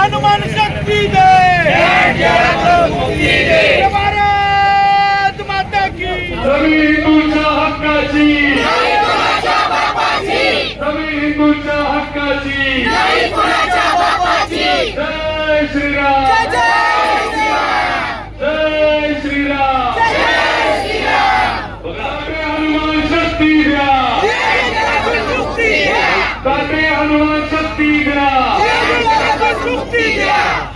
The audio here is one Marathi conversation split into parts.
हनुमान शक्ती दे, भारत माता की जमीन हिंदूच्या हक्काची, जमीन हिंदूच्या हक्काची, जय श्रीराम, जय श्रीराम, काटे हनुमान शक्ती द्या, काटे हनुमान शक्ती द्या,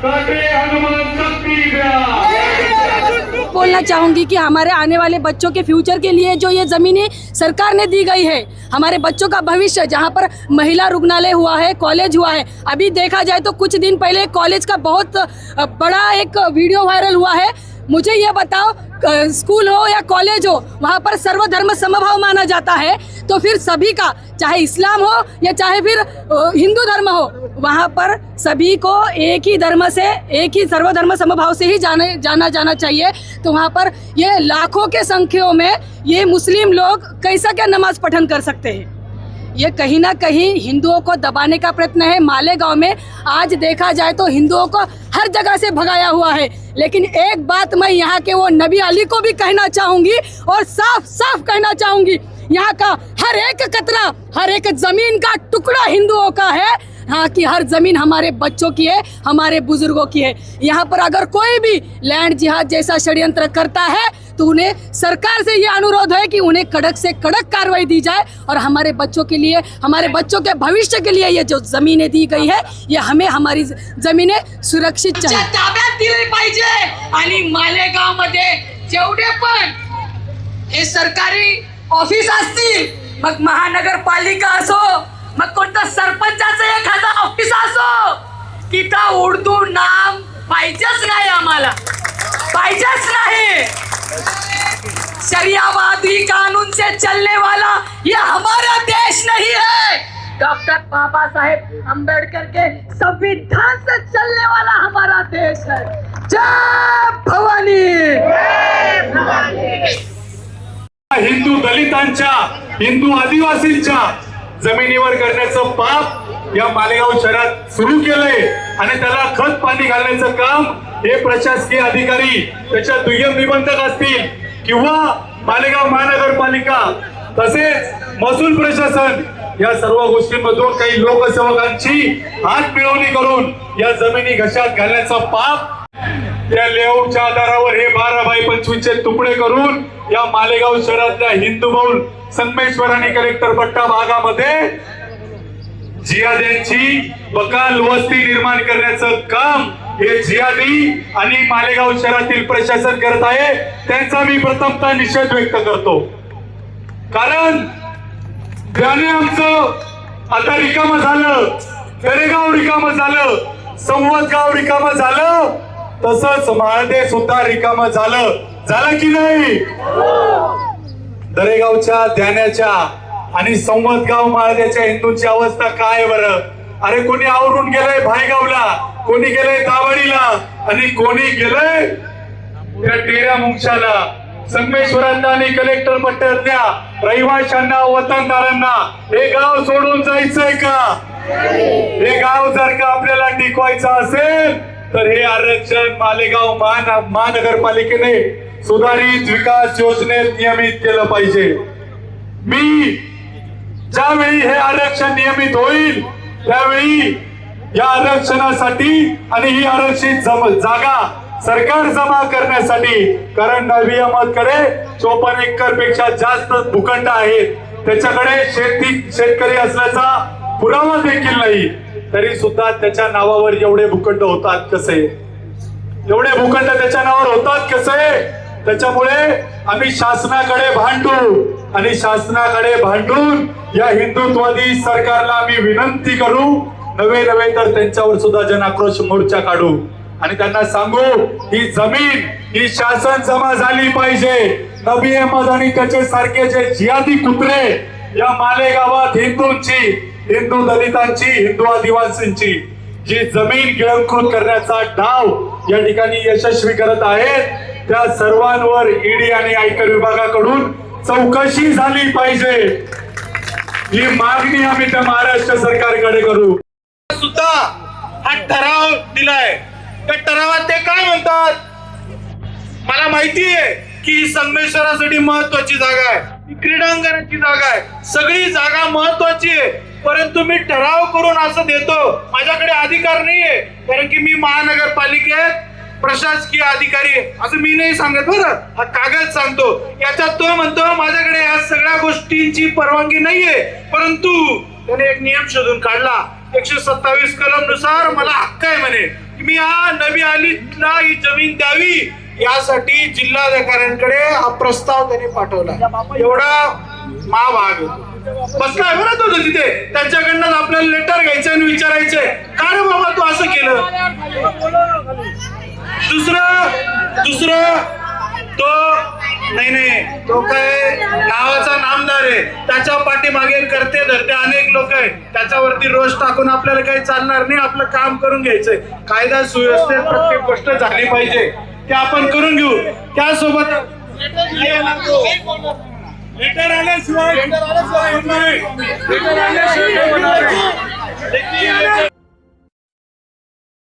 काटे हनुमान शक्ती द्या। बोलना चाहूंगी कि हमारे आने वाले बच्चों के फ्यूचर के लिए जो ये ज़मीनें सरकार ने दी गई है, हमारे बच्चों का भविष्य, जहाँ पर महिला रुग्णालय हुआ है, कॉलेज हुआ है। अभी देखा जाए तो कुछ दिन पहले कॉलेज का बहुत बड़ा एक वीडियो वायरल हुआ है। मुझे ये बताओ, स्कूल हो या कॉलेज हो, वहाँ पर सर्वधर्म समभाव माना जाता है, तो फिर सभी का, चाहे इस्लाम हो या चाहे फिर हिंदू धर्म हो, वहाँ पर सभी को एक ही धर्म से, एक ही सर्वधर्म समभाव से ही जाना चाहिए। तो वहाँ पर ये लाखों के संख्या में ये मुस्लिम लोग कैसा क्या नमाज पठन कर सकते हैं? ये कहीं ना कहीं हिंदुओं को दबाने का प्रयत्न है। मालेगांव में आज देखा जाए तो हिंदुओं को हर जगह से भगाया हुआ है, लेकिन एक बात मैं यहाँ के वो नबी अली को भी कहना चाहूँगी और साफ साफ कहना चाहूँगी, यहाँ का हर एक कतरा, हर एक जमीन का टुकड़ा हिंदुओं का है। हाँ कि हर जमीन हमारे बच्चों की है, हमारे बुजुर्गों की है। यहाँ पर अगर कोई भी लैंड जिहाद जैसा षड्यंत्र करता है तो उन्हें सरकार से ये अनुरोध है कि उन्हें कड़क से कड़क कार्रवाई दी जाए और हमारे बच्चों के लिए, हमारे बच्चों के भविष्य के लिए ये जो जमीनें दी गई है, ये हमें हमारी जमीनें सुरक्षित चाहिए, ताब्यात दिली पाहिजे। आणि मालेगाव मध्ये जेवढे पण हे सरकारी ऑफिस असतील, मग महानगरपालिका असो, मग कोणतं सरपंचाचं एखादं ऑफिस असो, तिथं उर्दू नाम पाहिजेच नाही, आम्हाला पाहिजेच नाही। शरियावादी कानून से चलने वाला ये हमारा देश नहीं है। डॉक्टर बाबा साहेब अम्बेडकर के संविधान से चलने वाला हमारा देश है। जय भवानी। हिंदू दलितांच्या, हिंदू आदिवासींच्या जमिनीवर करण्याचं पाप या मालेगाव शहरात सुरू केलंय आणि त्याला खत पाणी घालण्याचं काम हे प्रशासकीय अधिकारी, त्याच्या दुय्यम निबंधक असतील किंवा मालेगाव महानगरपालिका, तसेच महसूल प्रशासन, या सर्व गोष्टींमधून काही लोकसेवकांची हात मिळवणी करून या जमिनी घशात घालण्याचा पाप, त्या लेआउटच्या आधारावर हे 12x25चे तुकडे करून या मालेगाव शहरातल्या हिंदूबहुल संगमेश्वर आणि कलेक्टर पट्टा भागामध्ये जिहाद्यांची बकाल वस्ती निर्माण करण्याचं काम हे जिहादी आणि मालेगाव शहरातील प्रशासन करत आहे। त्यांचा मी प्रथमतः निषेध व्यक्त करतो, कारण त्याने आमचं आता रिकामं झालं, दरेगाव रिकामं झालं, संवतगाव रिकामं झालं, तसंच माळदे सुद्धा रिकामं झालं की नाही? दरेगावच्या, ध्यानाच्या आणि संवतगाव माळद्याच्या हिंदूंची अवस्था काय बरं? अरे कोणी आवरून गेलंय भायगावला, कोणी गेलंय दावडीला आणि कोणी गेलंय त्या टेऱ्या मुंगशाला। संगमेश्वरांना आणि कलेक्टर पट्ट्यातल्या रहिवाशांना, वतनदारांना हे गाव सोडून जायचंय का? हे गाव जर का आपल्याला टिकवायचं असेल तर हे आरक्षण मालेगाव महानगरपालिकेने सुधारित विकास योजनेत नियमित केलं पाहिजे। मी ज्यावेळी हे आरक्षण नियमित होईल त्यावेळी या आरक्षणासाठी आणि ही आरक्षित जागा सरकार जमा करण्यासाठी, कारण नवी अहमदकडे 54 एकर पेक्षा जास्त भूखंड आहेत, त्याच्याकडे शेतकरी असल्याचा पुरावा देखील नाही, तरी सुद्धा त्याच्या नावावर एवढे भूखंड होतात कसे? एवढे भूखंड त्याच्या नावावर होतात कसे? त्याच्यामुळे आम्ही शासनाकडे भांडू आणि शासनाकडे भांडून या हिंदुत्ववादी सरकारला आम्ही विनंती करू, नवे तर त्यांच्यावर सुद्धा जनाक्रोश मोर्चा काढू आणि त्यांना सांगू ही जमीन ही शासन जमा झाली पाहिजे। नबी अहमद आणि त्याचे सारखे जे जिहादी कुत्रे या मालेगावात हिंदूंची, हिंदू दलितांची, हिंदू आदिवासींची जी जमीन गिळंकृत करण्याचा डाव या ठिकाणी यशस्वी करत आहेत, त्या सर्वांवर ईडी आणि आयकर विभागाकडून चौकशी झाली पाहिजे, ही मागणी आम्ही त्या महाराष्ट्र सरकारकडे करू। सुद्धा हा ठराव दिलाय. त्या ठरावात ते काय म्हणतात? मला माहिती आहे की ही संगमेश्वरासाठी महत्वाची जागा आहे, ही क्रीडांगणाची जागा आहे, सगळी जागा महत्वाची आहे. परंतु मी ठराव करून असं देतो, माझ्याकडे अधिकार नाहीये, कारण की मी महानगरपालिकेत प्रशासकीय अधिकारी आहे असं मी नाही सांगत बरं, हा कागद सांगतो. याच्यात तो म्हणतो माझ्याकडे या सगळ्या गोष्टींची परवानगी नाहीये, परंतु त्याने एक नियम शोधून काढला. 127 कलम नुसार मला हक्क आहे म्हणे, मी हा नबी अलीला ही जमीन द्यावी यासाठी जिल्हाधिकाऱ्यांकडे हा प्रस्ताव त्यांनी पाठवला. एवढा महाभाग बसलाय बरं तो तिथे, त्यांच्याकडनं आपल्याला लेटर घ्यायचं आणि विचारायचंय का रे बाबा तू असं केलं. दुसरं तो नाही तो काय नावाचा नामदार आहे, त्याच्या पाठीमागे करते धरते अनेक लोक आहेत, त्याच्यावरती रोष टाकून आपल्याला काही चालणार नाही. आपलं काम करून घ्यायचंय. कायदा सुव्यवस्थेत प्रत्येक गोष्ट झाली पाहिजे ते आपण करून घेऊ. त्यासोबत लेटर आल्याशिवाय